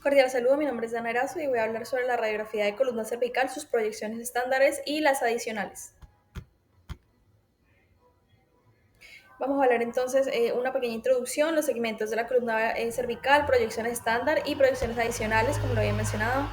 Cordial saludo, mi nombre es Dana Erazo y voy a hablar sobre la radiografía de columna cervical, sus proyecciones estándares y las adicionales. Vamos a hablar entonces una pequeña introducción, los segmentos de la columna cervical, proyecciones estándar y proyecciones adicionales, como lo había mencionado.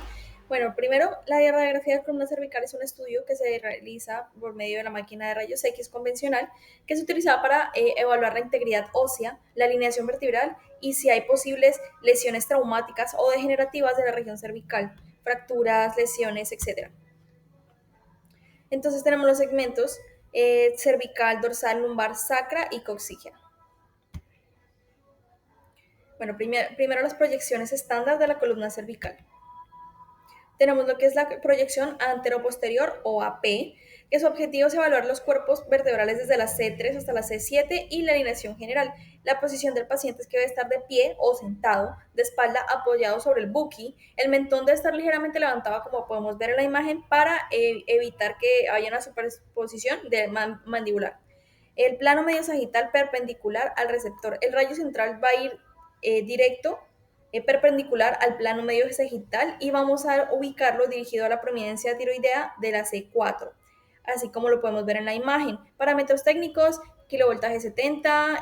Bueno, primero, la radiografía de columna cervical es un estudio que se realiza por medio de la máquina de rayos X convencional, que se utiliza para evaluar la integridad ósea, la alineación vertebral y si hay posibles lesiones traumáticas o degenerativas de la región cervical, fracturas, lesiones, etc. Entonces tenemos los segmentos cervical, dorsal, lumbar, sacra y coxígea. Bueno, primero las proyecciones estándar de la columna cervical. Tenemos lo que es la proyección anteroposterior o AP, que su objetivo es evaluar los cuerpos vertebrales desde la C3 hasta la C7 y la alineación general. La posición del paciente es que debe estar de pie o sentado, de espalda apoyado sobre el buki. El mentón debe estar ligeramente levantado, como podemos ver en la imagen, para evitar que haya una superposición de mandibular. El plano medio sagital perpendicular al receptor. El rayo central va a ir directo perpendicular al plano medio sagital y vamos a ubicarlo dirigido a la prominencia tiroidea de la C4, así como lo podemos ver en la imagen. Parámetros técnicos, kilovoltaje 70,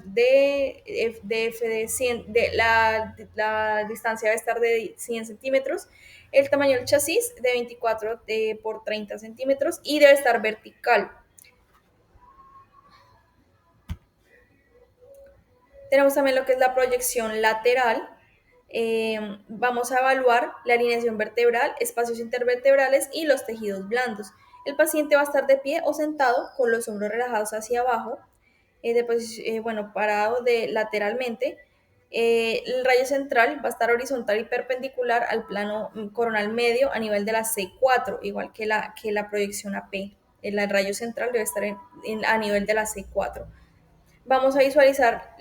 DF de 100, la distancia debe estar de 100 centímetros, el tamaño del chasis de 24 por 30 centímetros y debe estar vertical. Tenemos también lo que es la proyección lateral. Vamos a evaluar la alineación vertebral, espacios intervertebrales y los tejidos blandos. El paciente va a estar de pie o sentado con los hombros relajados hacia abajo, parado lateralmente. El rayo central va a estar horizontal y perpendicular al plano coronal medio a nivel de la C4, igual que la proyección AP. El rayo central debe estar a nivel de la C4. Vamos a visualizar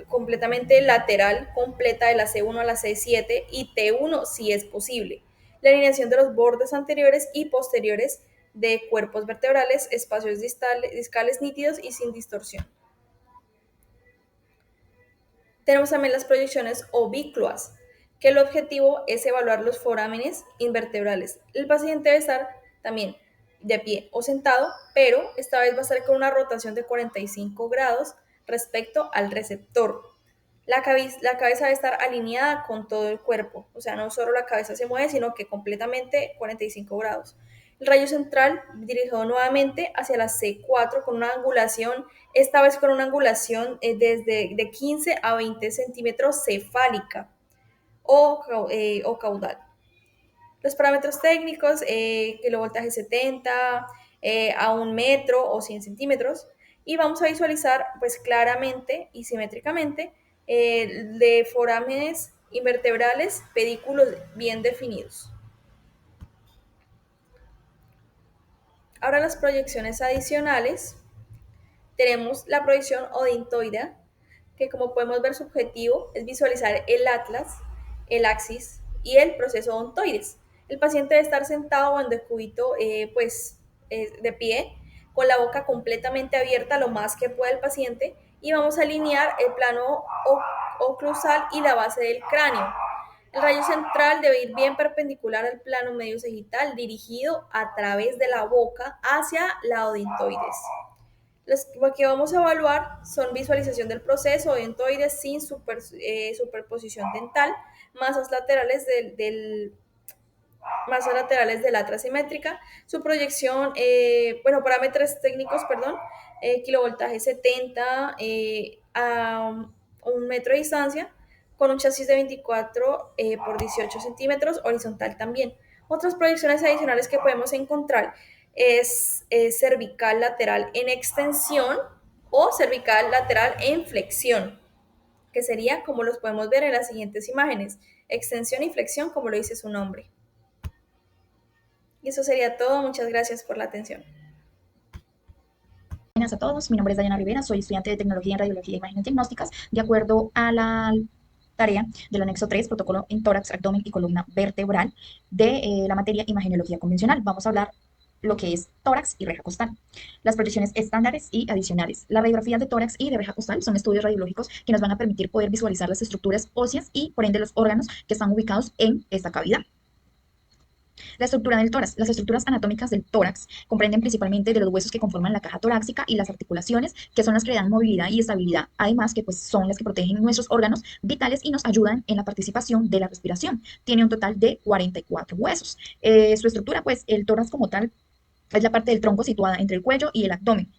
completamente lateral completa de la C1 a la C7 y T1 si es posible. La alineación de los bordes anteriores y posteriores de cuerpos vertebrales, espacios discales nítidos y sin distorsión. Tenemos también las proyecciones oblicuas, que el objetivo es evaluar los forámenes invertebrales. El paciente debe estar también de pie o sentado, pero esta vez va a estar con una rotación de 45 grados respecto al receptor. La cabeza debe estar alineada con todo el cuerpo, o sea, no solo la cabeza se mueve, sino que completamente 45 grados. El rayo central dirigido nuevamente hacia la C4 con una angulación, esta vez con una angulación desde de 15 a 20 centímetros cefálica o caudal. Los parámetros técnicos, kilovoltaje 70 a 1 metro o 100 centímetros, y vamos a visualizar pues claramente y simétricamente de forámenes invertebrales, pedículos bien definidos. Ahora las proyecciones adicionales, tenemos la proyección odontoidea, que como podemos ver su objetivo es visualizar el atlas, el axis y el proceso odontoides. El paciente debe estar sentado o en decúbito, de pie, con la boca completamente abierta lo más que pueda el paciente, y vamos a alinear el plano oclusal y la base del cráneo. El rayo central debe ir bien perpendicular al plano medio sagital, dirigido a través de la boca hacia la odontoides. Lo que vamos a evaluar son visualización del proceso odontoides sin superposición dental, masas laterales masas laterales del atra simétrica, su proyección, parámetros técnicos, perdón, kilovoltaje 70 a 1 metro de distancia, con un chasis de 24 por 18 centímetros, horizontal también. Otras proyecciones adicionales que podemos encontrar es cervical lateral en extensión o cervical lateral en flexión, que sería como los podemos ver en las siguientes imágenes, extensión y flexión como lo dice su nombre. Y eso sería todo. Muchas gracias por la atención. Buenas a todos, mi nombre es Dayana Rivera, soy estudiante de Tecnología en Radiología e Imágenes Diagnósticas, de acuerdo a la tarea del anexo 3, protocolo en tórax, abdomen y columna vertebral de la materia Imagenología Convencional. Vamos a hablar lo que es tórax y reja costal. Las proyecciones estándares y adicionales. Las radiografías de tórax y de reja costal son estudios radiológicos que nos van a permitir poder visualizar las estructuras óseas y por ende los órganos que están ubicados en esta cavidad. La estructura del tórax. Las estructuras anatómicas del tórax comprenden principalmente de los huesos que conforman la caja torácica y las articulaciones, que son las que le dan movilidad y estabilidad, además que pues, son las que protegen nuestros órganos vitales y nos ayudan en la participación de la respiración. Tiene un total de 44 huesos. Su estructura, pues el tórax como tal, es la parte del tronco situada entre el cuello y el abdomen.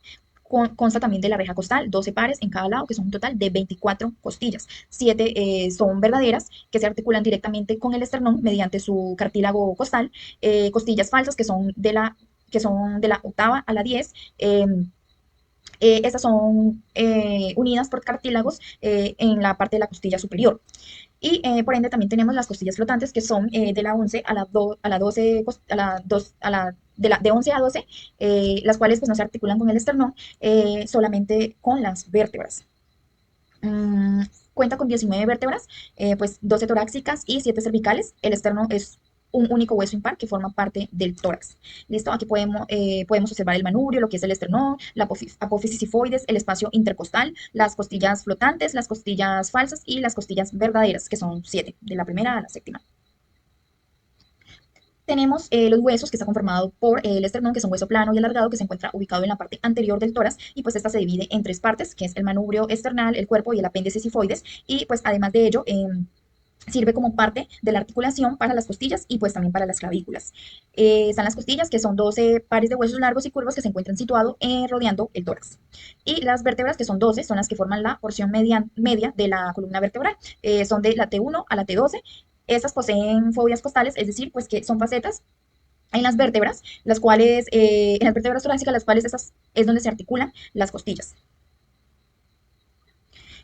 Consta también de la reja costal, 12 pares en cada lado, que son un total de 24 costillas. 7 son verdaderas, que se articulan directamente con el esternón mediante su cartílago costal. Costillas falsas, que son de la octava a la 10. Estas son unidas por cartílagos en la parte de la costilla superior. Y por ende también tenemos las costillas flotantes que son de la 11 a la, a la 12, a la 2, a la, de 11 a 12, las cuales pues no se articulan con el esternón, solamente con las vértebras. Mm, Cuenta con 19 vértebras, pues 12 torácicas y 7 cervicales. El esterno es un único hueso impar que forma parte del tórax. ¿Listo? Aquí podemos observar el manubrio, lo que es el esternón, la apófisis sifoides, el espacio intercostal, las costillas flotantes, las costillas falsas y las costillas verdaderas, que son 7, de la primera a la séptima. Tenemos los huesos, que está conformado por el esternón, que es un hueso plano y alargado que se encuentra ubicado en la parte anterior del tórax, y pues esta se divide en tres partes, que es el manubrio esternal, el cuerpo y el apéndice sifoides, y pues además de ello, sirve como parte de la articulación para las costillas y pues también para las clavículas. Están las costillas, que son 12 pares de huesos largos y curvos que se encuentran situados rodeando el tórax. Y las vértebras, que son 12, son las que forman la porción media de la columna vertebral. Son de la T1 a la T12. Estas poseen fobias costales, es decir, pues que son facetas en las vértebras, las cuales, en las vértebras torácicas, las cuales esas es donde se articulan las costillas.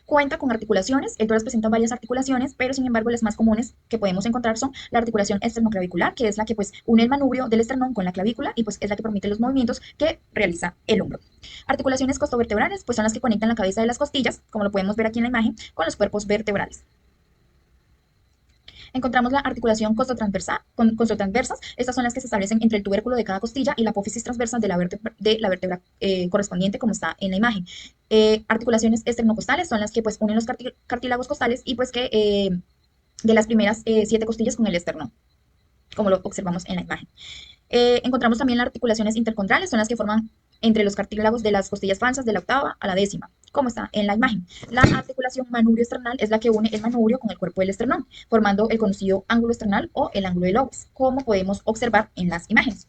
Cuenta con articulaciones, el tórax presenta varias articulaciones, pero sin embargo las más comunes que podemos encontrar son la articulación esternoclavicular, que es la que pues une el manubrio del esternón con la clavícula y pues es la que permite los movimientos que realiza el hombro. Articulaciones costovertebrales, pues son las que conectan la cabeza de las costillas, como lo podemos ver aquí en la imagen, con los cuerpos vertebrales. Encontramos la articulación costotransversas. Estas son las que se establecen entre el tubérculo de cada costilla y la apófisis transversa de la vértebra correspondiente, como está en la imagen. Articulaciones esternocostales son las que pues unen los cartílagos costales y pues que de las primeras 7 costillas con el esternón, como lo observamos en la imagen. Encontramos también las articulaciones intercondrales, son las que forman entre los cartílagos de las costillas falsas de la octava a la décima, como está en la imagen. La articulación manubrio esternal es la que une el manubrio con el cuerpo del esternón, formando el conocido ángulo esternal o el ángulo de Lobes, como podemos observar en las imágenes.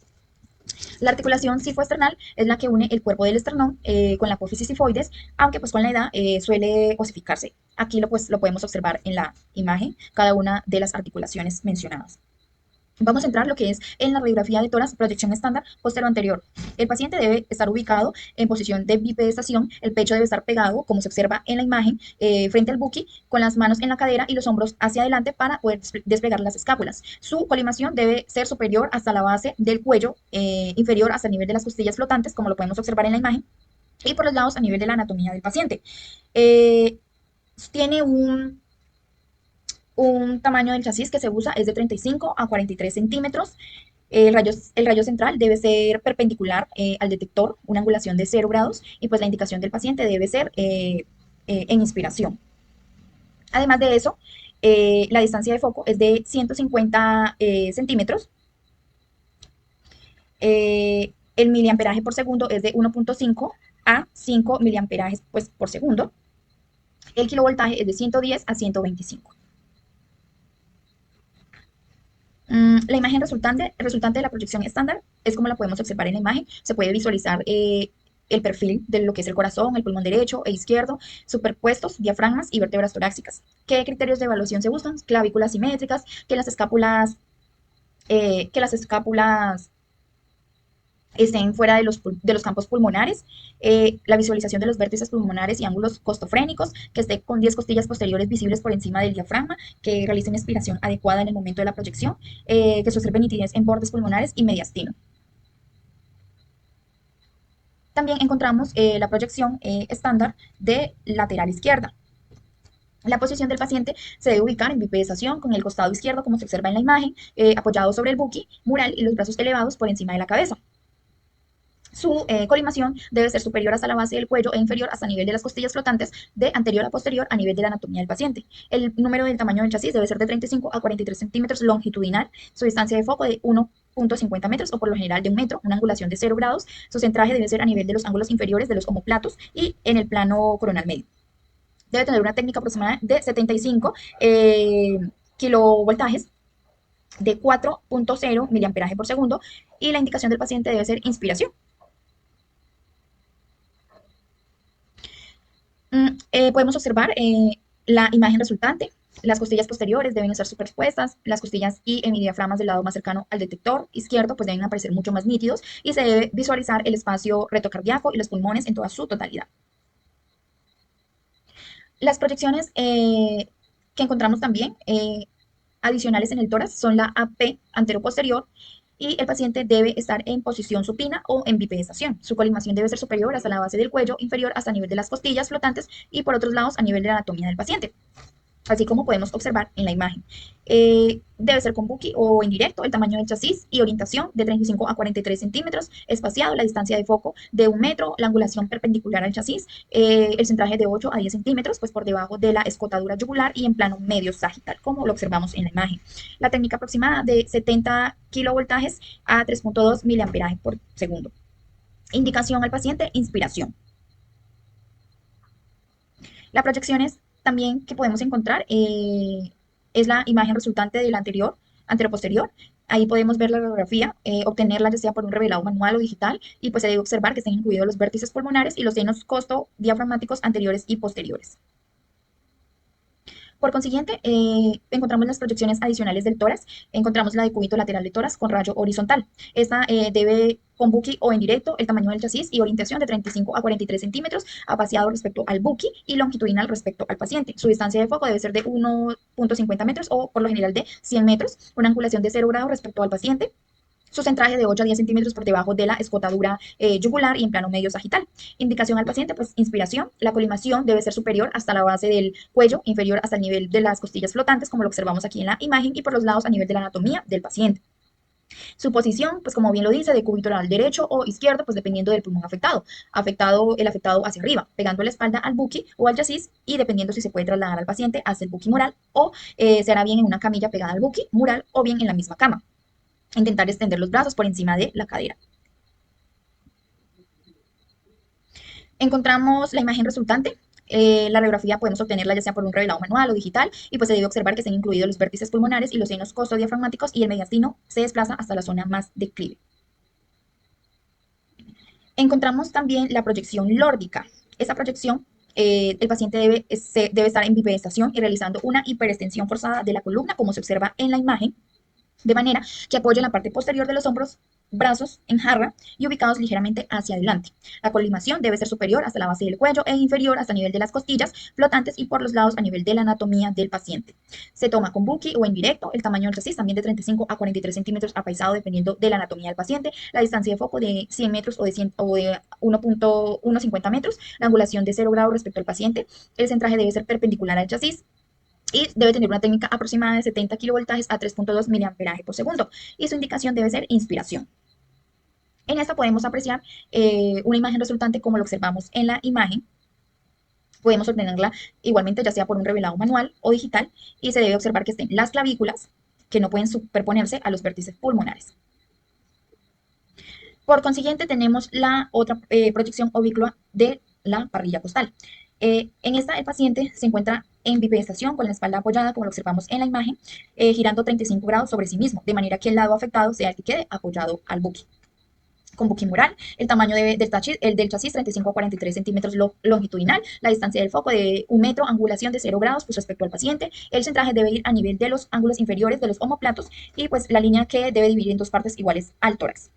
La articulación sifoesternal es la que une el cuerpo del esternón con la apófisis sifoides, aunque pues con la edad suele osificarse. Aquí lo podemos observar en la imagen, cada una de las articulaciones mencionadas. Vamos a entrar lo que es en la radiografía de tórax, proyección estándar posterior-anterior. El paciente debe estar ubicado en posición de bipedestación, el pecho debe estar pegado, como se observa en la imagen, frente al buki, con las manos en la cadera y los hombros hacia adelante para poder desplegar las escápulas. Su colimación debe ser superior hasta la base del cuello, inferior hasta el nivel de las costillas flotantes, como lo podemos observar en la imagen, y por los lados a nivel de la anatomía del paciente. Tiene un tamaño del chasis que se usa es de 35 a 43 centímetros. El rayo central debe ser perpendicular al detector, una angulación de 0 grados, y pues la indicación del paciente debe ser en inspiración. Además de eso, la distancia de foco es de 150 centímetros. El miliamperaje por segundo es de 1.5 a 5 miliamperajes pues, por segundo. El kilovoltaje es de 110 a 125. La imagen resultante de la proyección estándar es como la podemos observar en la imagen. Se puede visualizar el perfil de lo que es el corazón, el pulmón derecho e izquierdo, superpuestos, diafragmas y vértebras torácicas. ¿Qué criterios de evaluación se usan? Clavículas simétricas, que las escápulas estén fuera de los campos pulmonares, la visualización de los vértices pulmonares y ángulos costofrénicos, que esté con 10 costillas posteriores visibles por encima del diafragma, que realice una inspiración adecuada en el momento de la proyección, que se observe nitidez en bordes pulmonares y mediastino. También encontramos la proyección estándar de lateral izquierda. La posición del paciente se debe ubicar en bipedestación con el costado izquierdo, como se observa en la imagen, apoyado sobre el buki mural y los brazos elevados por encima de la cabeza. Su colimación debe ser superior hasta la base del cuello e inferior hasta el nivel de las costillas flotantes, de anterior a posterior a nivel de la anatomía del paciente. El número del tamaño del chasis debe ser de 35 a 43 centímetros longitudinal, su distancia de foco de 1,50 metros o por lo general de 1 metro, una angulación de 0 grados, su centraje debe ser a nivel de los ángulos inferiores de los omóplatos y en el plano coronal medio. Debe tener una técnica aproximada de 75 kilovoltajes de 4.0 miliamperaje por segundo y la indicación del paciente debe ser inspiración. Podemos observar la imagen resultante. Las costillas posteriores deben estar superpuestas, las costillas y hemidiaframas del lado más cercano al detector izquierdo pues deben aparecer mucho más nítidos y se debe visualizar el espacio retocardíaco y los pulmones en toda su totalidad. Las proyecciones que encontramos también adicionales en el tórax son la AP anteroposterior y el paciente debe estar en posición supina o en bipedestación. Su colimación debe ser superior hasta la base del cuello, inferior hasta el nivel de las costillas flotantes y por otros lados a nivel de la anatomía del paciente, así como podemos observar en la imagen. Debe ser con buki o indirecto, el tamaño del chasis y orientación de 35 a 43 centímetros, espaciado, la distancia de foco de 1 metro, la angulación perpendicular al chasis, el centraje de 8 a 10 centímetros, pues por debajo de la escotadura yugular y en plano medio sagital, como lo observamos en la imagen. La técnica aproximada de 70 kilovoltajes a 3.2 miliamperaje por segundo. Indicación al paciente, inspiración. La proyección es también que podemos encontrar es la imagen resultante del anterior, anteroposterior. Ahí podemos ver la radiografía, obtenerla ya sea por un revelado manual o digital, y pues se debe observar que estén incluidos los vértices pulmonares y los senos costodiafragmáticos anteriores y posteriores. Por consiguiente, encontramos las proyecciones adicionales del tórax, encontramos la de cúbito lateral de tórax con rayo horizontal. Esta debe con buki o en directo el tamaño del chasis y orientación de 35 a 43 centímetros, apaciado respecto al buki y longitudinal respecto al paciente. Su distancia de foco debe ser de 1.50 metros o por lo general de 100 metros, una angulación de 0 grados respecto al paciente, su centraje de 8 a 10 centímetros por debajo de la escotadura yugular y en plano medio sagital. Indicación al paciente, pues inspiración. La colimación debe ser superior hasta la base del cuello, inferior hasta el nivel de las costillas flotantes, como lo observamos aquí en la imagen, y por los lados a nivel de la anatomía del paciente. Su posición, pues como bien lo dice, de cúbito oral derecho o izquierdo, pues dependiendo del pulmón afectado. El afectado hacia arriba, pegando la espalda al buki o al chasis y dependiendo si se puede trasladar al paciente hacia el buki mural o se hará bien en una camilla pegada al buki mural o bien en la misma cama. Intentar extender los brazos por encima de la cadera. Encontramos la imagen resultante. La radiografía podemos obtenerla ya sea por un revelado manual o digital y pues se debe observar que estén incluidos los vértices pulmonares y los senos costodiafragmáticos y el mediastino se desplaza hasta la zona más declive. Encontramos también la proyección lórdica. Esa proyección el paciente debe estar en bipedestación y realizando una hiperextensión forzada de la columna, como se observa en la imagen, de manera que apoyen la parte posterior de los hombros, brazos en jarra y ubicados ligeramente hacia adelante. La colimación debe ser superior hasta la base del cuello e inferior hasta el nivel de las costillas flotantes y por los lados a nivel de la anatomía del paciente. Se toma con buki o en directo, el tamaño del chasis también de 35 a 43 centímetros apaisado dependiendo de la anatomía del paciente, la distancia de foco de 100 metros o de 1.150 metros, la angulación de 0 grados respecto al paciente, el centraje debe ser perpendicular al chasis, y debe tener una técnica aproximada de 70 kilovoltajes a 3.2 miliamperaje por segundo y su indicación debe ser inspiración. En esta podemos apreciar una imagen resultante como lo observamos en la imagen. Podemos obtenerla igualmente ya sea por un revelado manual o digital y se debe observar que estén las clavículas que no pueden superponerse a los vértices pulmonares. Por consiguiente tenemos la otra proyección oblicua de la parrilla costal. En esta el paciente se encuentra en bipedestación con la espalda apoyada, como lo observamos en la imagen, girando 35 grados sobre sí mismo, de manera que el lado afectado sea el que quede apoyado al buki. Con buki mural, el tamaño del chasis 35 a 43 centímetros longitudinal, la distancia del foco de 1 metro, angulación de 0 grados pues, respecto al paciente, el centraje debe ir a nivel de los ángulos inferiores de los omóplatos y pues la línea que debe dividir en dos partes iguales al tórax.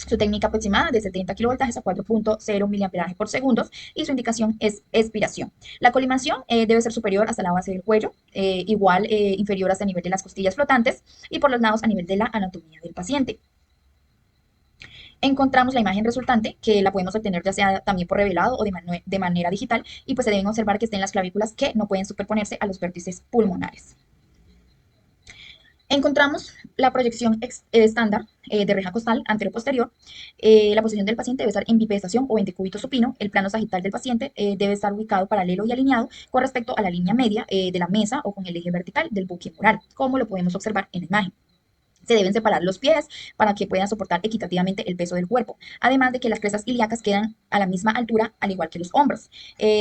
Su técnica aproximada de 70 kilovoltajes a 4.0 miliamperaje por segundo y su indicación es expiración. La colimación debe ser superior hasta la base del cuello, igual inferior hasta el nivel de las costillas flotantes y por los lados a nivel de la anatomía del paciente. Encontramos la imagen resultante, que la podemos obtener ya sea también por revelado o de manera digital, y pues se deben observar que estén las clavículas que no pueden superponerse a los vértices pulmonares. Encontramos la proyección estándar de reja costal anterior-posterior. La posición del paciente debe estar en bipedestación o en decúbito supino. El plano sagital del paciente debe estar ubicado paralelo y alineado con respecto a la línea media de la mesa o con el eje vertical del buque mural, como lo podemos observar en la imagen. Se deben separar los pies para que puedan soportar equitativamente el peso del cuerpo, además de que las crestas ilíacas quedan a la misma altura, al igual que los hombros.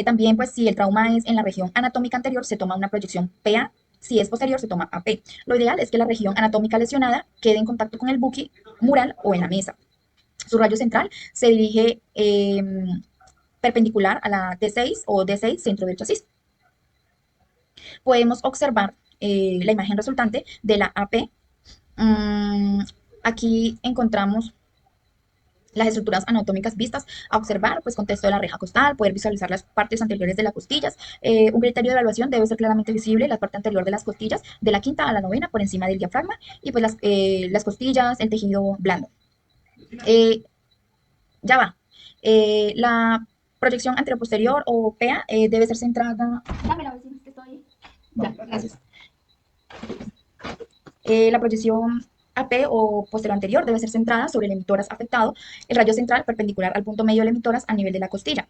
También, pues, si el trauma es en la región anatómica anterior, se toma una proyección PA. Si es posterior, se toma AP. Lo ideal es que la región anatómica lesionada quede en contacto con el buque mural o en la mesa. Su rayo central se dirige perpendicular a la D6 o D6, centro del chasis. Podemos observar la imagen resultante de la AP. Aquí encontramos las estructuras anatómicas vistas a observar, pues contexto de la reja costal, poder visualizar las partes anteriores de las costillas. Un criterio de evaluación debe ser claramente visible la parte anterior de las costillas, de la quinta a la novena, por encima del diafragma, y pues las costillas, el tejido blando. Eh, ya va. La proyección anteroposterior o PEA debe ser centrada. Dame la vecina, que estoy. Ya, gracias. La proyección AP o posterior anterior debe ser centrada sobre el emitoras afectado, el rayo central perpendicular al punto medio del emitoras a nivel de la costilla.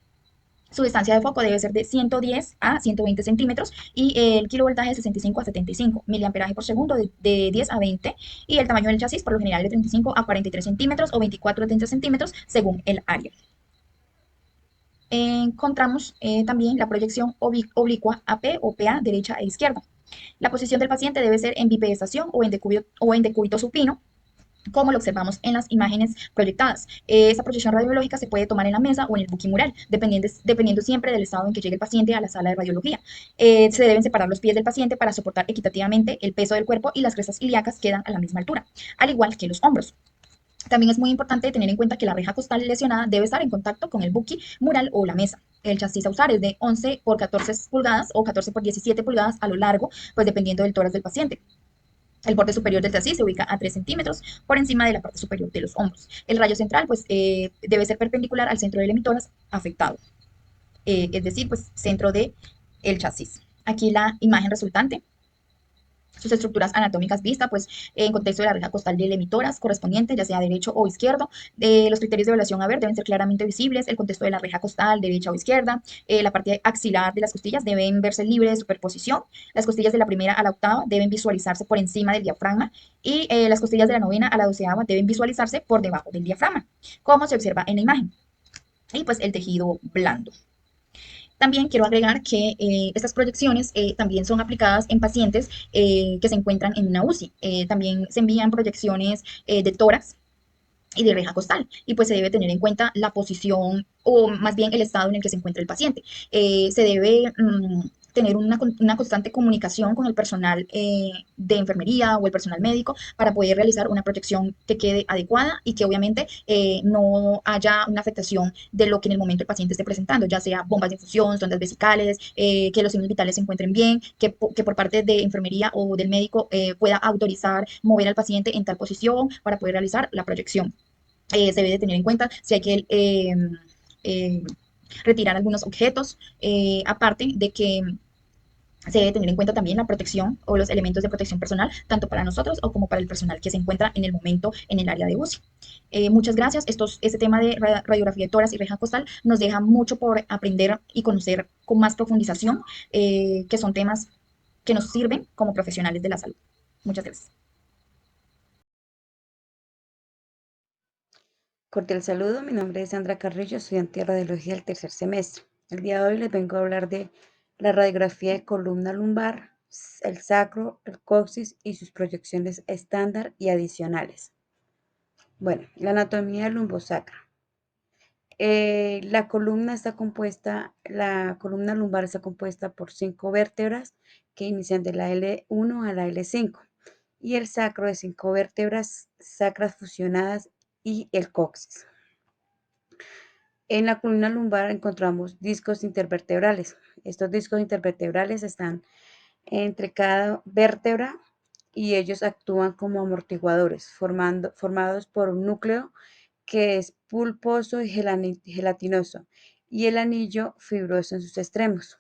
Su distancia de foco debe ser de 110 a 120 centímetros y el kilovoltaje de 65 a 75, miliamperaje por segundo de 10 a 20 y el tamaño del chasis por lo general de 35 a 43 centímetros o 24 a 30 centímetros según el área. Encontramos también la proyección oblicua AP o PA derecha e izquierda. La posición del paciente debe ser en bipedestación o en decúbito supino, como lo observamos en las imágenes proyectadas. Esa proyección radiológica se puede tomar en la mesa o en el buquimural, dependiendo siempre del estado en que llegue el paciente a la sala de radiología. Se deben separar los pies del paciente para soportar equitativamente el peso del cuerpo y las crestas ilíacas quedan a la misma altura, al igual que los hombros. También es muy importante tener en cuenta que la reja costal lesionada debe estar en contacto con el buki, mural o la mesa. El chasis a usar es de 11 por 14 pulgadas o 14 por 17 pulgadas a lo largo, pues dependiendo del tórax del paciente. El borde superior del chasis se ubica a 3 centímetros por encima de la parte superior de los hombros. El rayo central pues, debe ser perpendicular al centro del emitoras afectado, es decir, pues centro del chasis. Aquí la imagen resultante, sus estructuras anatómicas vistas, pues en contexto de la reja costal del emitoras correspondiente, ya sea derecho o izquierdo. Los criterios de evaluación a ver deben ser claramente visibles, el contexto de la reja costal derecha o izquierda, la parte axilar de las costillas deben verse libre de superposición, las costillas de la primera a la octava deben visualizarse por encima del diafragma y las costillas de la novena a la doceava deben visualizarse por debajo del diafragma, como se observa en la imagen. Y pues el tejido blando. También quiero agregar que estas proyecciones también son aplicadas en pacientes que se encuentran en una UCI. También se envían proyecciones de tórax y de reja costal. Y pues se debe tener en cuenta la posición o más bien el estado en el que se encuentra el paciente. Se debe tener una constante comunicación con el personal de enfermería o el personal médico para poder realizar una proyección que quede adecuada y que obviamente no haya una afectación de lo que en el momento el paciente esté presentando, ya sea bombas de infusión, sondas vesicales, que los signos vitales se encuentren bien, que por parte de enfermería o del médico pueda autorizar mover al paciente en tal posición para poder realizar la proyección. Se debe de tener en cuenta si hay que eh, retirar algunos objetos, aparte de que se debe tener en cuenta también la protección o los elementos de protección personal, tanto para nosotros o como para el personal que se encuentra en el momento en el área de UCI. Muchas gracias. Este tema de radiografía de tórax y reja costal nos deja mucho por aprender y conocer con más profundización, que son temas que nos sirven como profesionales de la salud. Muchas gracias. Cordial saludo, mi nombre es Sandra Carrillo, estudiante de radiología del tercer semestre. El día de hoy les vengo a hablar de la radiografía de columna lumbar, el sacro, el coxis y sus proyecciones estándar y adicionales. Bueno, la anatomía lumbosacra. La columna lumbar está compuesta por 5 vértebras que inician de la L1 a la L5 y el sacro de 5 vértebras sacras fusionadas y el coxis. En la columna lumbar encontramos discos intervertebrales. Estos discos intervertebrales están entre cada vértebra y ellos actúan como amortiguadores, formados por un núcleo que es pulposo y gelatinoso y el anillo fibroso en sus extremos.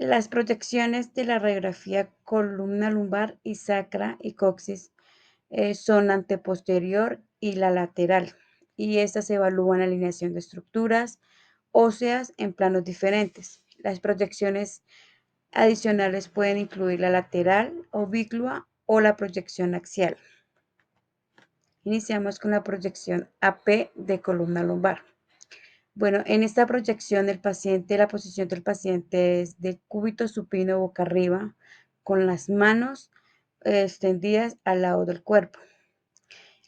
Las proyecciones de la radiografía columna lumbar y sacra y coxis son anteposterior y la lateral, y estas evalúan la alineación de estructuras óseas en planos diferentes. Las proyecciones adicionales pueden incluir la lateral, oblicua o la proyección axial. Iniciamos con la proyección AP de columna lumbar. Bueno, en esta proyección la posición del paciente es de cúbito supino boca arriba, con las manos extendidas al lado del cuerpo.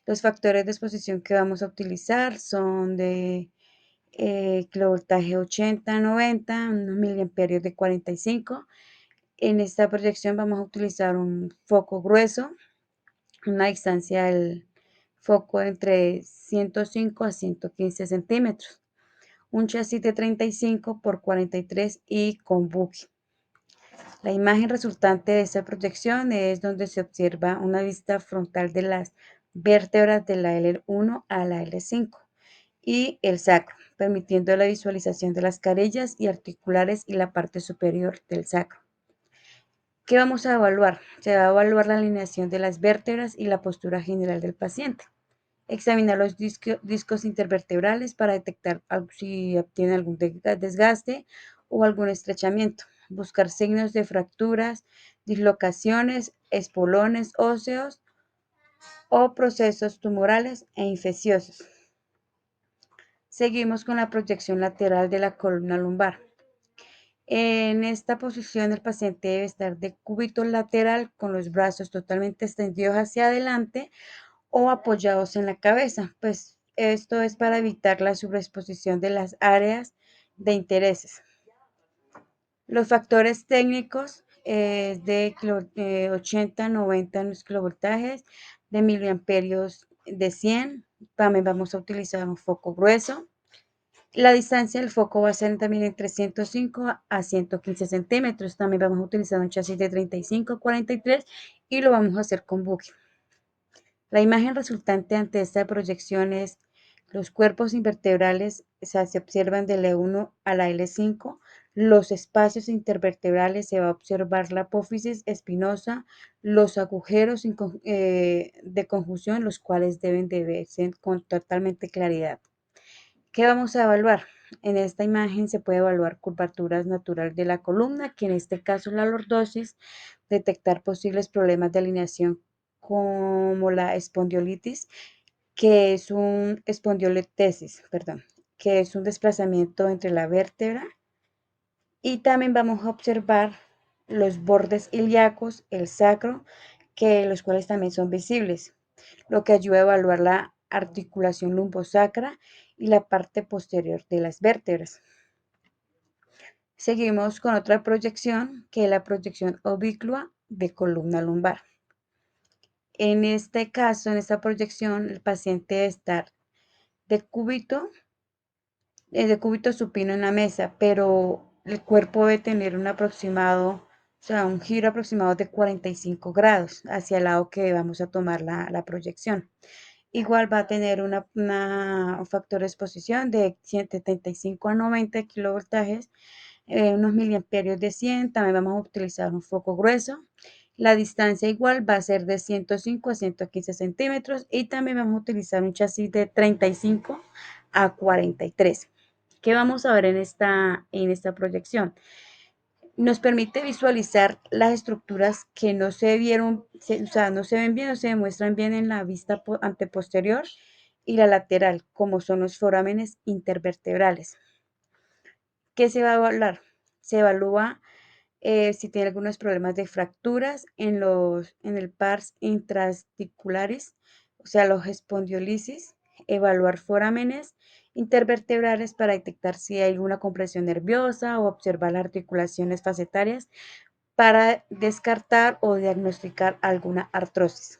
Los factores de exposición que vamos a utilizar son de kilovoltaje 80-90, unos miliamperios de 45. En esta proyección vamos a utilizar un foco grueso, una distancia del foco entre 105 a 115 centímetros, un chasis de 35 por 43 y con buque. La imagen resultante de esta proyección es donde se observa una vista frontal de las vértebras de la L1 a la L5 y el sacro, permitiendo la visualización de las carillas y articulares y la parte superior del sacro. ¿Qué vamos a evaluar? Se va a evaluar la alineación de las vértebras y la postura general del paciente. Examinar los discos intervertebrales para detectar si obtiene algún desgaste o algún estrechamiento. Buscar signos de fracturas, dislocaciones, espolones óseos o procesos tumorales e infecciosos. Seguimos con la proyección lateral de la columna lumbar. En esta posición el paciente debe estar de cúbito lateral con los brazos totalmente extendidos hacia adelante o apoyados en la cabeza, pues esto es para evitar la sobreexposición de las áreas de intereses. Los factores técnicos de 80-90 kilovoltajes, de miliamperios de 100, también vamos a utilizar un foco grueso. La distancia del foco va a ser también entre 105 a 115 centímetros. También vamos a utilizar un chasis de 35 a 43 y lo vamos a hacer con buque. La imagen resultante ante esta proyección es los cuerpos invertebrales, se observan de la L1 a la L5, los espacios intervertebrales, se va a observar la apófisis espinosa, los agujeros de conjunción, los cuales deben de verse con totalmente claridad. ¿Qué vamos a evaluar? En esta imagen se puede evaluar curvaturas naturales de la columna, que en este caso es la lordosis, detectar posibles problemas de alineación como la espondiolitis, que es un que es un desplazamiento entre la vértebra, y también vamos a observar los bordes ilíacos, el sacro, los cuales también son visibles, lo que ayuda a evaluar la articulación lumbosacra y la parte posterior de las vértebras. Seguimos con otra proyección, que es la proyección oblicua de columna lumbar. En este caso, en esta proyección, el paciente debe estar de cúbito supino en la mesa, pero el cuerpo debe tener un aproximado, o sea, un giro aproximado de 45 grados hacia el lado que vamos a tomar la proyección. Igual va a tener un factor de exposición de 175 a 90 kilovoltajes, unos miliamperios de 100. También vamos a utilizar un foco grueso. La distancia igual va a ser de 105 a 115 centímetros y también vamos a utilizar un chasis de 35 a 43. ¿Qué vamos a ver en esta proyección? Nos permite visualizar las estructuras que no se vieron, o sea, no se ven bien, no se demuestran bien en la vista anteposterior y la lateral, como son los forámenes intervertebrales. ¿Qué se va a evaluar? Se evalúa si tiene algunos problemas de fracturas en el pars intraarticularis, o sea, los espondiolisis, evaluar forámenes intervertebrales para detectar si hay alguna compresión nerviosa o observar las articulaciones facetarias para descartar o diagnosticar alguna artrosis.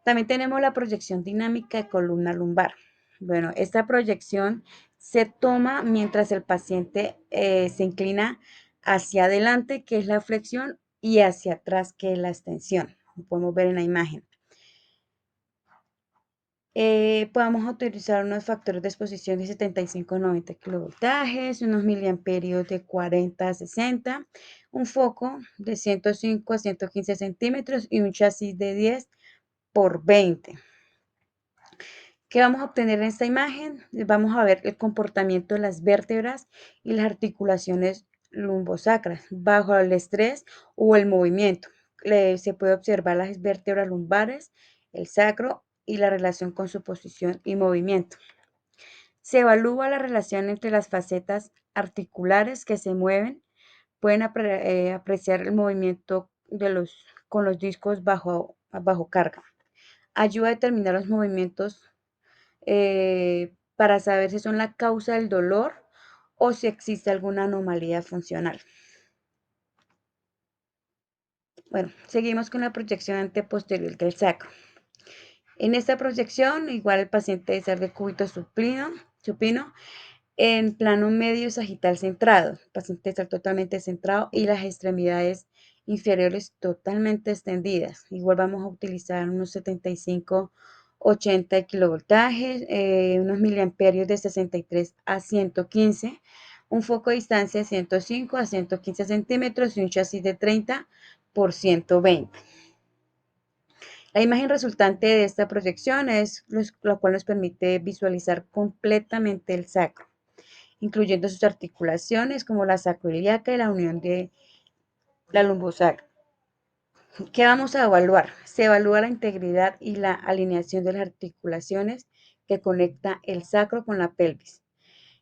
También tenemos la proyección dinámica de columna lumbar. Bueno, esta proyección se toma mientras el paciente se inclina hacia adelante, que es la flexión, y hacia atrás, que es la extensión. Lo podemos ver en la imagen. Podamos utilizar unos factores de exposición de 75 a 90 kilovoltajes, unos miliamperios de 40 a 60, un foco de 105 a 115 centímetros y un chasis de 10 por 20. ¿Qué vamos a obtener en esta imagen? Vamos a ver el comportamiento de las vértebras y las articulaciones lumbosacras bajo el estrés o el movimiento. Se puede observar las vértebras lumbares, el sacro y la relación con su posición y movimiento. Se evalúa la relación entre las facetas articulares que se mueven. Pueden apreciar el movimiento con los discos bajo carga. Ayuda a determinar los movimientos para saber si son la causa del dolor o si existe alguna anomalía funcional. Bueno, seguimos con la proyección anteposterior del sacro. En esta proyección, igual el paciente debe ser de cúbito supino en plano medio sagital centrado. El paciente está totalmente centrado y las extremidades inferiores totalmente extendidas. Igual vamos a utilizar unos 75 80 kilovoltajes, unos miliamperios de 63 a 115, un foco de distancia de 105 a 115 centímetros y un chasis de 30 por 120. La imagen resultante de esta proyección es lo cual nos permite visualizar completamente el sacro, incluyendo sus articulaciones como la sacroiliaca y la unión de la lumbosacra. ¿Qué vamos a evaluar? Se evalúa la integridad y la alineación de las articulaciones que conecta el sacro con la pelvis.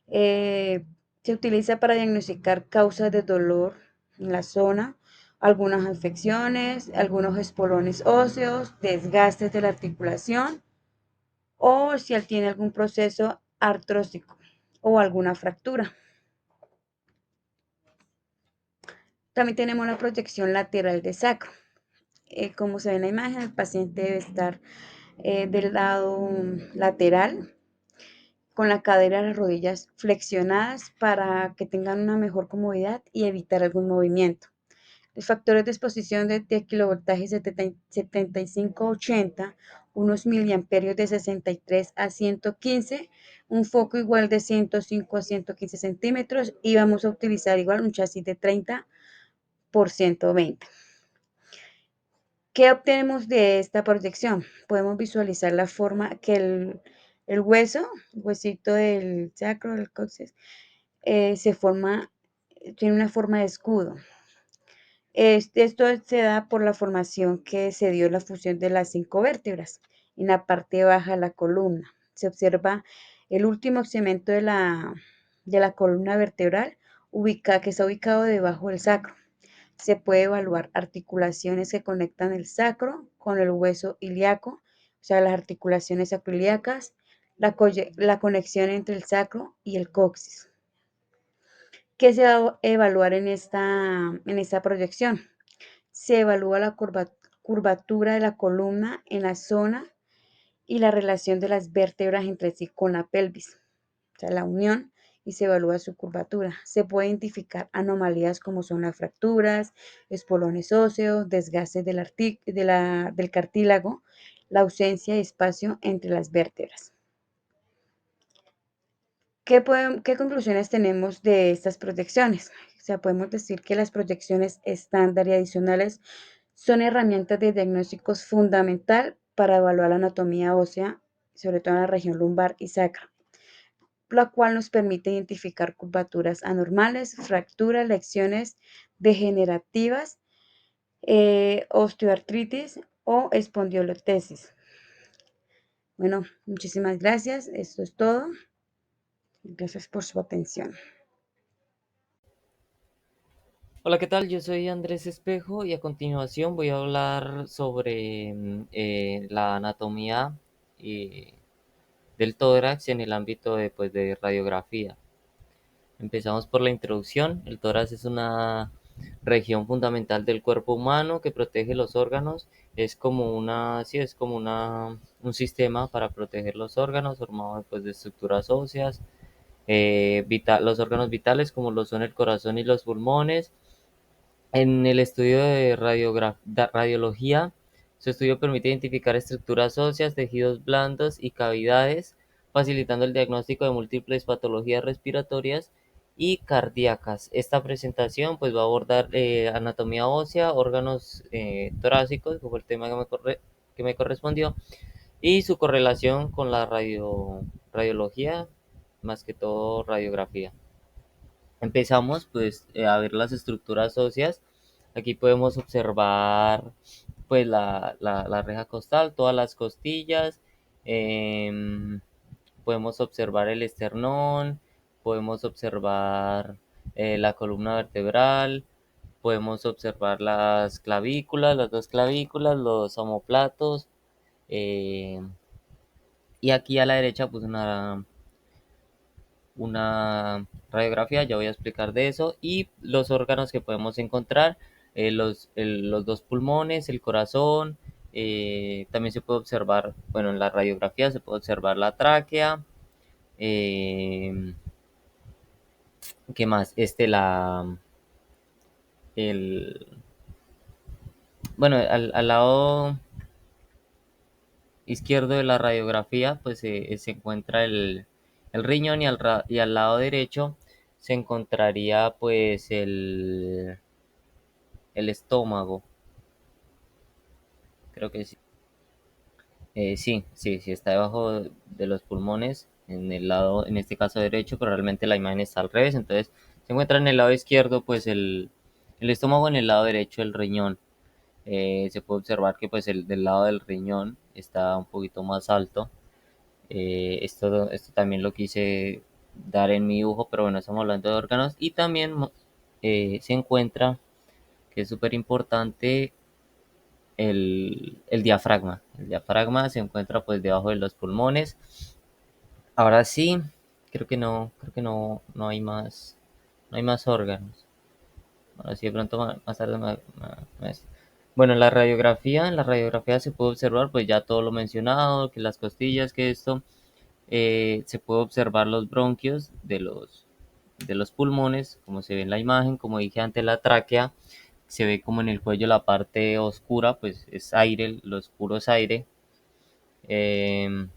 Se utiliza para diagnosticar causas de dolor en la zona, algunas infecciones, algunos espolones óseos, desgastes de la articulación o si él tiene algún proceso artrósico o alguna fractura. También tenemos la proyección lateral de sacro. Como se ve en la imagen, el paciente debe estar del lado lateral, con la cadera y las rodillas flexionadas para que tengan una mejor comodidad y evitar algún movimiento. Los factores de exposición de kilovoltaje 75-80, unos miliamperios de 63 a 115, un foco igual de 105 a 115 centímetros y vamos a utilizar igual un chasis de 30 por 120. ¿Qué obtenemos de esta proyección? Podemos visualizar la forma que el huesito del sacro, del coxis, tiene una forma de escudo. Esto se da por la formación que se dio en la fusión de las 5 vértebras en la parte baja de la columna. Se observa el último segmento de la columna vertebral que está ubicado debajo del sacro. Se puede evaluar articulaciones que conectan el sacro con el hueso ilíaco, o sea, las articulaciones sacroiliacas, la conexión entre el sacro y el coxis. ¿Qué se va a evaluar en esta proyección? Se evalúa la curvatura de la columna en la zona y la relación de las vértebras entre sí con la pelvis, o sea, la unión, y se evalúa su curvatura. Se puede identificar anomalías como son las fracturas, espolones óseos, desgastes del cartílago, la ausencia de espacio entre las vértebras. ¿Qué conclusiones tenemos de estas proyecciones? O sea, podemos decir que las proyecciones estándar y adicionales son herramientas de diagnósticos fundamental para evaluar la anatomía ósea, sobre todo en la región lumbar y sacra, la cual nos permite identificar curvaturas anormales, fracturas, lesiones degenerativas, osteoartritis o espondioletesis. Bueno, muchísimas gracias. Esto es todo. Gracias por su atención. Hola, ¿qué tal? Yo soy Andrés Espejo y a continuación voy a hablar sobre la anatomía del tórax en el ámbito de radiografía. Empezamos por la introducción. El tórax es una región fundamental del cuerpo humano que protege los órganos. Es como un sistema para proteger los órganos formado de estructuras óseas, los órganos vitales como lo son el corazón y los pulmones. En el estudio de radiología Su estudio permite identificar estructuras óseas, tejidos blandos y cavidades, facilitando el diagnóstico de múltiples patologías respiratorias y cardíacas. Esta presentación pues va a abordar anatomía ósea, órganos torácicos, que fue el tema que me correspondió, y su correlación con la radiología, más que todo radiografía. Empezamos pues a ver las estructuras óseas. Aquí podemos observar pues la reja costal, todas las costillas, em, podemos observar el esternón, podemos observar la columna vertebral, podemos observar las clavículas, las dos clavículas, los omóplatos, eh, y aquí a la derecha pues una radiografía, ya voy a explicar de eso, y los órganos que podemos encontrar, los dos pulmones, el corazón, también se puede observar, bueno, en la radiografía se puede observar la tráquea, eh, ¿qué más? El, bueno, al lado izquierdo de la radiografía, pues se encuentra el riñón y al lado derecho se encontraría pues el estómago, creo que sí. Sí, sí, sí, está debajo de los pulmones, en el lado, en este caso derecho, pero realmente la imagen está al revés, entonces se encuentra en el lado izquierdo pues el estómago, en el lado derecho el riñón. Se puede observar que pues el del lado del riñón está un poquito más alto. Esto también lo quise dar en mi dibujo, pero bueno, estamos hablando de órganos. Y también se encuentra, que es súper importante, el diafragma. El diafragma se encuentra pues debajo de los pulmones. Ahora sí, creo que no hay más, no hay más órganos. Ahora sí, de pronto más tarde bueno, en la radiografía se puede observar pues ya todo lo mencionado, que las costillas, que esto. Se puede observar los bronquios de los pulmones, como se ve en la imagen, como dije antes, la tráquea, se ve como en el cuello la parte oscura, pues es aire, lo oscuro es aire. Em,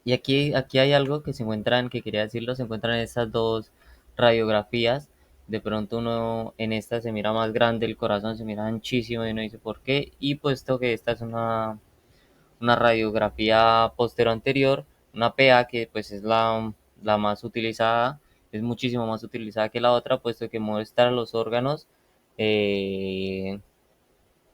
y aquí hay algo que se encuentran, que quería decirlo, se encuentran estas dos radiografías. De pronto uno en esta se mira más grande, el corazón se mira anchísimo y no dice por qué. Y puesto que esta es una radiografía postero anterior, una PA, que pues es la más utilizada, es muchísimo más utilizada que la otra, puesto que muestra los órganos, eh,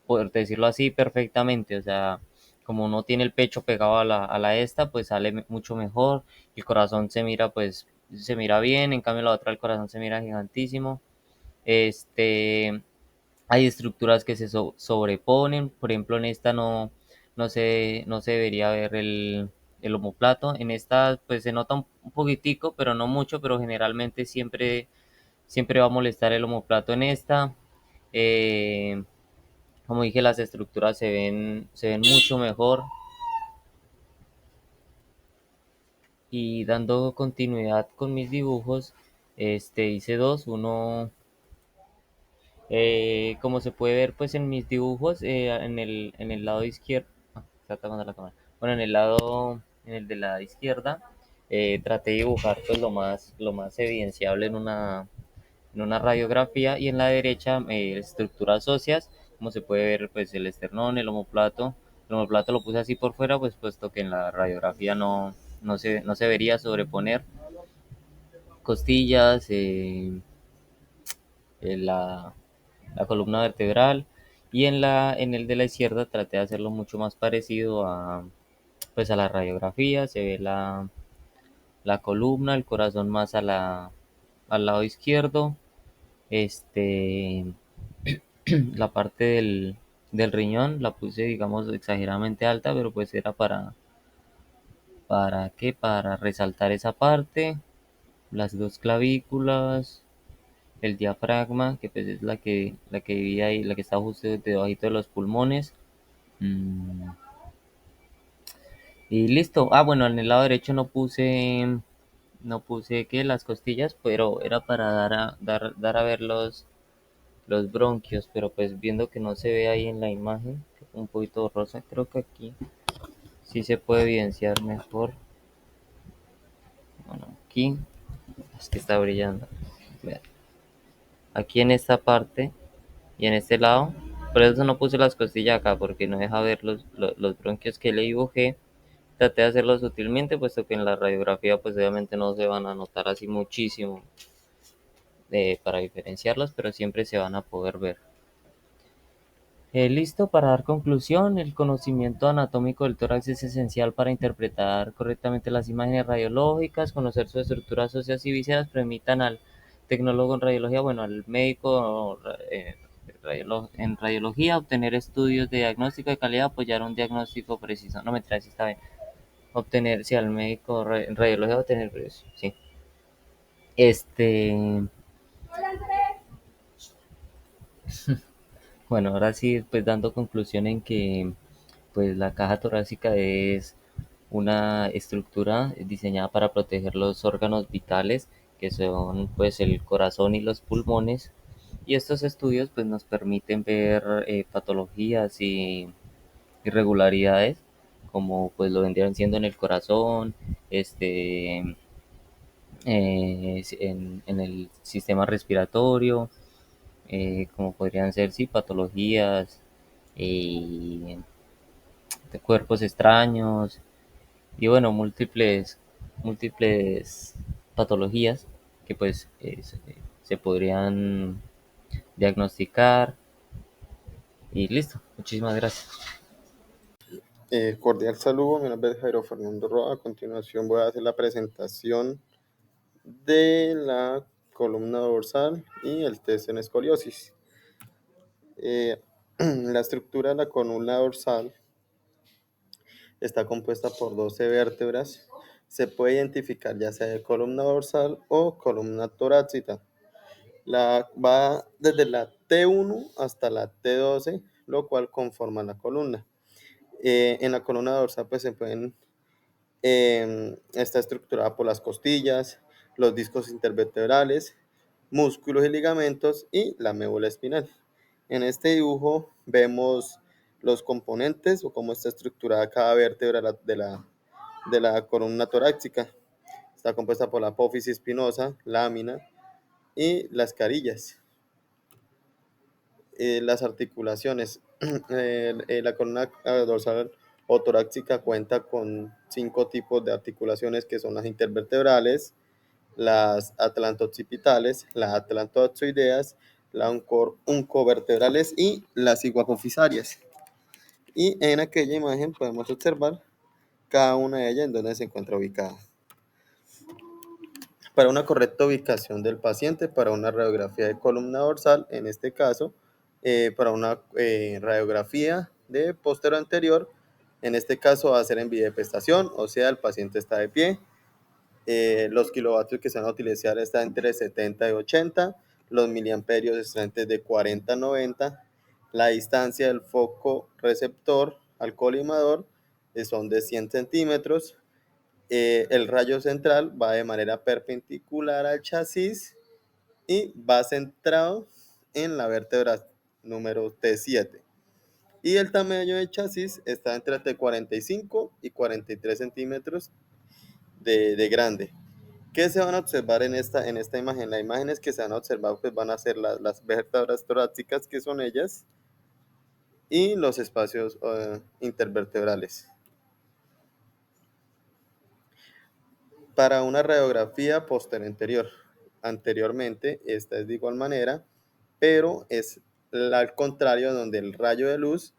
por decirlo así, perfectamente. O sea, como no tiene el pecho pegado a la esta, pues sale mucho mejor. El corazón se mira, pues, se mira bien, en cambio la otra, el corazón se mira gigantísimo. Este, hay estructuras que se sobreponen, por ejemplo, en esta no se debería ver el omoplato. En esta pues se nota un poquitico, pero no mucho, pero generalmente siempre va a molestar el omoplato en esta. Eh, Como dije, las estructuras se ven mucho mejor. Y dando continuidad con mis dibujos, hice dos, uno. Como se puede ver pues en mis dibujos, en el lado izquierdo, está tapando la cámara. Bueno, en el de la izquierda, traté de dibujar pues lo más evidenciable en una radiografía, y en la derecha estructuras óseas, como se puede ver pues el esternón, el omoplato lo puse así por fuera, pues puesto que en la radiografía no se vería sobreponer costillas, la columna vertebral, y en el de la izquierda traté de hacerlo mucho más parecido a pues a la radiografía. Se ve la columna, el corazón más al lado izquierdo, este la parte del riñón la puse digamos exageradamente alta, pero pues era para qué, para resaltar esa parte, las dos clavículas, el diafragma, que pues es la que vivía ahí, la que está justo debajo de los pulmones. Mm, y listo. Ah, bueno, en el lado derecho no puse que las costillas, pero era para dar a ver los bronquios, pero pues viendo que no se ve ahí en la imagen, un poquito rosa, creo que aquí sí se puede evidenciar mejor. Bueno, aquí es que está brillando. Vean, aquí en esta parte y en este lado, por eso no puse las costillas acá, porque no deja ver los bronquios que le dibujé. Traté de hacerlo sutilmente, puesto que en la radiografía pues obviamente no se van a notar así muchísimo para diferenciarlos, pero siempre se van a poder ver. Listo, para dar conclusión, el conocimiento anatómico del tórax es esencial para interpretar correctamente las imágenes radiológicas, conocer su estructura óseas y vísceras, permitan al tecnólogo en radiología, bueno, al médico en radiología, obtener estudios de diagnóstico de calidad, apoyar un diagnóstico preciso. No me traes, si está bien. Obtener, si al médico en radiología, obtener, sí. Este, bueno, ahora sí, pues dando conclusión en que pues la caja torácica es una estructura diseñada para proteger los órganos vitales, que son pues el corazón y los pulmones. Y estos estudios pues nos permiten ver patologías y irregularidades, como pues lo vendrían siendo en el corazón, en el sistema respiratorio, como podrían ser sí, patologías eh, de cuerpos extraños y bueno, múltiples patologías que pues se podrían diagnosticar y listo. Muchísimas gracias. Cordial saludo, mi nombre es Jairo Fernando Roa. A continuación voy a hacer la presentación de la columna dorsal y el test en escoliosis. La estructura de la columna dorsal está compuesta por 12 vértebras. Se puede identificar ya sea de columna dorsal o columna torácica. Va desde la T1 hasta la T12, lo cual conforma la columna. En la columna dorsal pues se pueden está estructurada por las costillas, los discos intervertebrales, músculos y ligamentos y la médula espinal. En este dibujo vemos los componentes o cómo está estructurada cada vértebra de la columna torácica. Está compuesta por la apófisis espinosa, lámina y las carillas. Las articulaciones. La columna dorsal o torácica cuenta con 5 tipos de articulaciones que son las intervertebrales, las atlantoccipitales, las atlantoxoideas, las uncovertebrales y las iguapofisarias. Y en aquella imagen podemos observar cada una de ellas en donde se encuentra ubicada. Para una correcta ubicación del paciente, para una radiografía de columna dorsal, en este caso, para una radiografía de póstero anterior, en este caso va a ser en bidepestación, o sea, el paciente está de pie. Los kilovatios que se van a utilizar están entre 70 y 80, los miliamperios están entre de 40 a 90, la distancia del foco receptor al colimador son de 100 centímetros, el rayo central va de manera perpendicular al chasis y va centrado en la vértebra número T7. Y el tamaño del chasis está entre 45 y 43 centímetros de grande. ¿Qué se van a observar en esta imagen? Las imágenes que se van a observar pues van a ser las vértebras torácicas, que son ellas, y los espacios intervertebrales. Para una radiografía posterior, anteriormente, esta es de igual manera, pero es al contrario, donde el rayo de luz,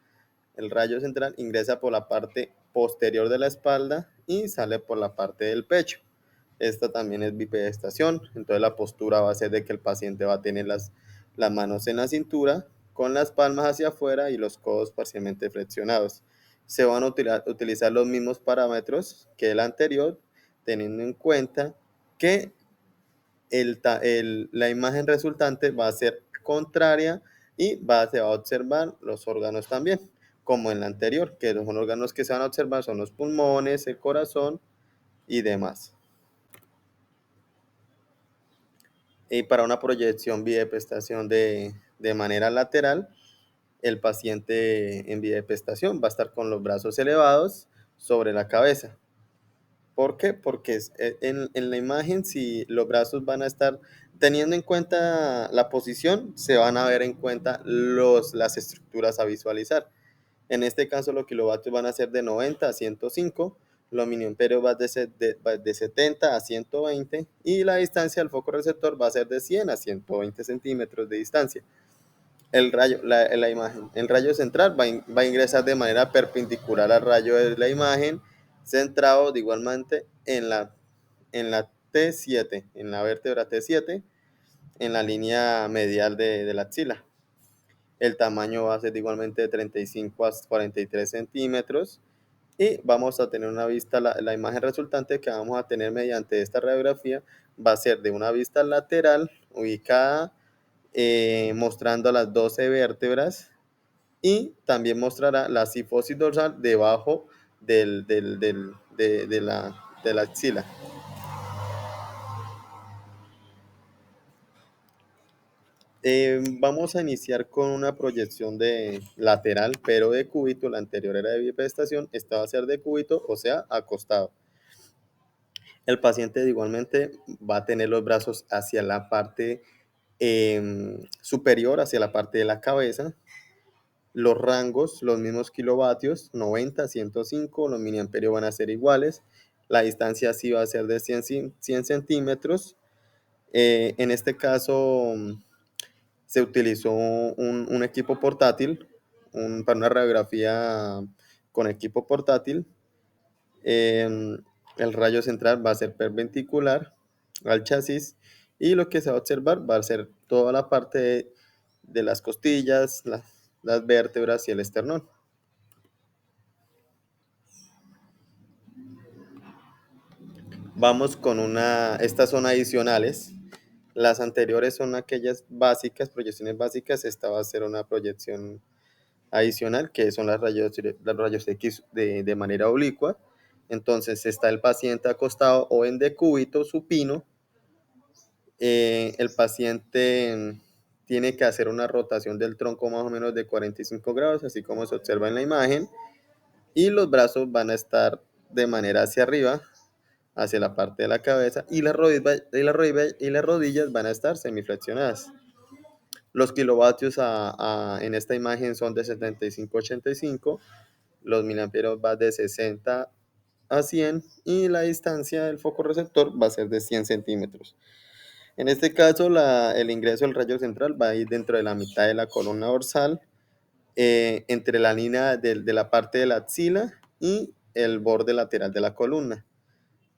el rayo central, ingresa por la parte posterior de la espalda y sale por la parte del pecho. Esta también es bipedestación, entonces la postura va a ser de que el paciente va a tener las manos en la cintura, con las palmas hacia afuera y los codos parcialmente flexionados. Se van a utilizar los mismos parámetros que el anterior, teniendo en cuenta que la imagen resultante va a ser contraria y se va a observar los órganos también, como en la anterior, que los órganos que se van a observar son los pulmones, el corazón y demás. Y para una proyección bidepestación de de manera lateral, el paciente en bipestación va a estar con los brazos elevados sobre la cabeza. ¿Por qué? Porque en la imagen, si los brazos van a estar teniendo en cuenta la posición, se van a ver en cuenta las estructuras a visualizar. En este caso, los kilovatios van a ser de 90 a 105, los miliamperios va de 70 a 120 y la distancia del foco receptor va a ser de 100 a 120 centímetros de distancia. El rayo central va a ingresar de manera perpendicular al rayo de la imagen, centrado de igualmente en la T7, en la vértebra T7, en la línea medial de la axila. El tamaño va a ser igualmente de 35 a 43 centímetros y vamos a tener una vista, la imagen resultante que vamos a tener mediante esta radiografía va a ser de una vista lateral ubicada mostrando las 12 vértebras y también mostrará la cifosis dorsal debajo de la axila. Vamos a iniciar con una proyección de lateral, pero de cúbito. La anterior era de bipedestación, esta va a ser de cúbito, o sea, acostado. El paciente igualmente va a tener los brazos hacia la parte superior, hacia la parte de la cabeza. Los rangos, los mismos kilovatios, 90, 105, los miliamperios van a ser iguales. La distancia sí va a ser de 100 centímetros. En este caso se utilizó un equipo portátil para una radiografía con equipo portátil. El rayo central va a ser perpendicular al chasis y lo que se va a observar va a ser toda la parte de las costillas, las vértebras y el esternón. Vamos con estas son adicionales. Las anteriores son aquellas básicas, proyecciones básicas. Esta va a ser una proyección adicional, que son los rayos X de manera oblicua. Entonces está el paciente acostado o en decúbito supino. El paciente tiene que hacer una rotación del tronco más o menos de 45 grados, así como se observa en la imagen, y los brazos van a estar de manera hacia arriba, hacia la parte de la cabeza, y las rodillas van a estar semiflexionadas. Los kilovatios en esta imagen son de 75 a 85, los miliamperios van de 60 a 100 y la distancia del foco receptor va a ser de 100 centímetros. En este caso, el ingreso del rayo central va a ir dentro de la mitad de la columna dorsal, entre la línea de la parte de la axila y el borde lateral de la columna.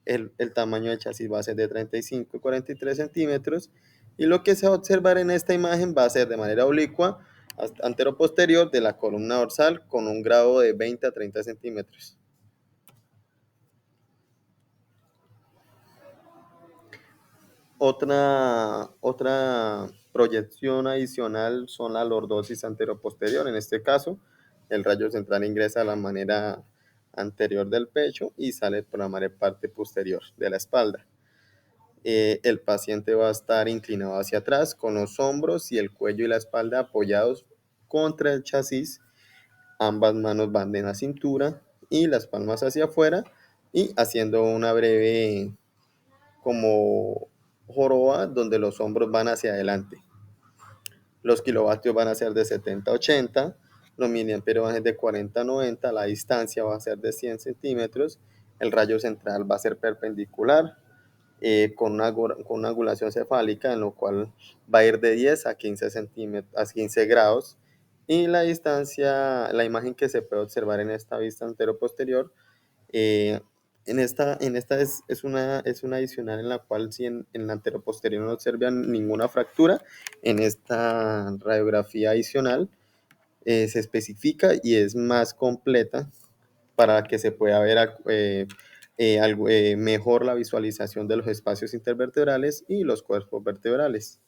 El tamaño del chasis va a ser de 35 y 43 centímetros y lo que se va a observar en esta imagen va a ser de manera oblicua antero-posterior de la columna dorsal con un grado de 20 a 30 centímetros. Otra proyección adicional son la lordosis antero-posterior. En este caso, el rayo central ingresa de la manera anterior del pecho y sale por la parte posterior de la espalda. El paciente va a estar inclinado hacia atrás con los hombros y el cuello y la espalda apoyados contra el chasis. Ambas manos van en la cintura y las palmas hacia afuera y haciendo una breve como joroba donde los hombros van hacia adelante. Los kilovatios van a ser de 70 a 80, los miliamperios van a ser de 40 a 90, la distancia va a ser de 100 centímetros, el rayo central va a ser perpendicular con una angulación cefálica en lo cual va a ir de 10 a 15 centímetros, a 15 grados y la distancia, la imagen que se puede observar en esta vista antero-posterior en esta es una adicional en la cual si en la anteroposterior no observan ninguna fractura, en esta radiografía adicional se especifica y es más completa para que se pueda ver mejor la visualización de los espacios intervertebrales y los cuerpos vertebrales.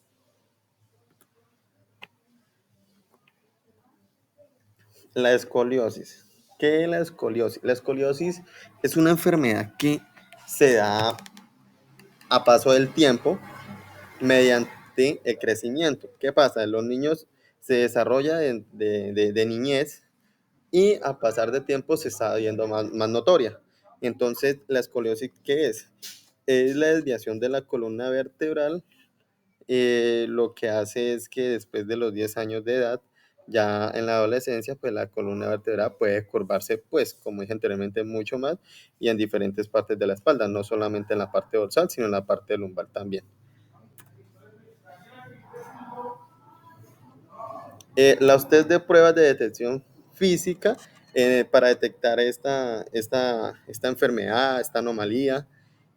La escoliosis. ¿Qué es la escoliosis? La escoliosis es una enfermedad que se da a paso del tiempo mediante el crecimiento. ¿Qué pasa? Los niños se desarrolla de niñez y a pasar de tiempo se está viendo más notoria. Entonces, la escoliosis, ¿qué es? Es la desviación de la columna vertebral. Lo que hace es que después de los 10 años de edad, ya en la adolescencia, pues la columna vertebral puede curvarse, pues, como dije anteriormente, mucho más y en diferentes partes de la espalda, no solamente en la parte dorsal, sino en la parte lumbar también. Los test de pruebas de detección física para detectar esta enfermedad, esta anomalía,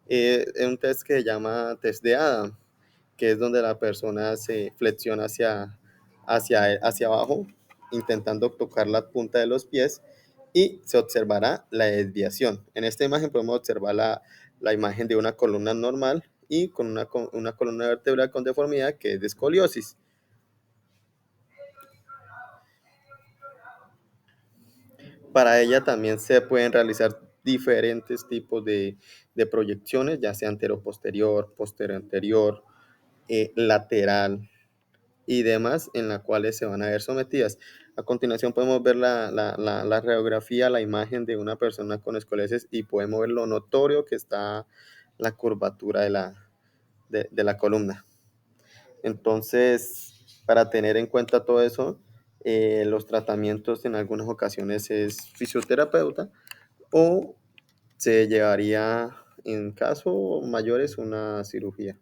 es un test que se llama test de Adam, que es donde la persona se flexiona hacia abajo, intentando tocar la punta de los pies y se observará la desviación. En esta imagen podemos observar la imagen de una columna normal y con una columna vertebral con deformidad que es de escoliosis. Para ella también se pueden realizar diferentes tipos de proyecciones, ya sea antero-posterior, posterior-anterior, lateral y demás, en las cuales se van a ver sometidas. A continuación podemos ver la radiografía, la imagen de una persona con escoliosis y podemos ver lo notorio que está la curvatura de la columna. Entonces, para tener en cuenta todo eso, los tratamientos en algunas ocasiones es fisioterapeuta o se llevaría, en caso mayores, una cirugía.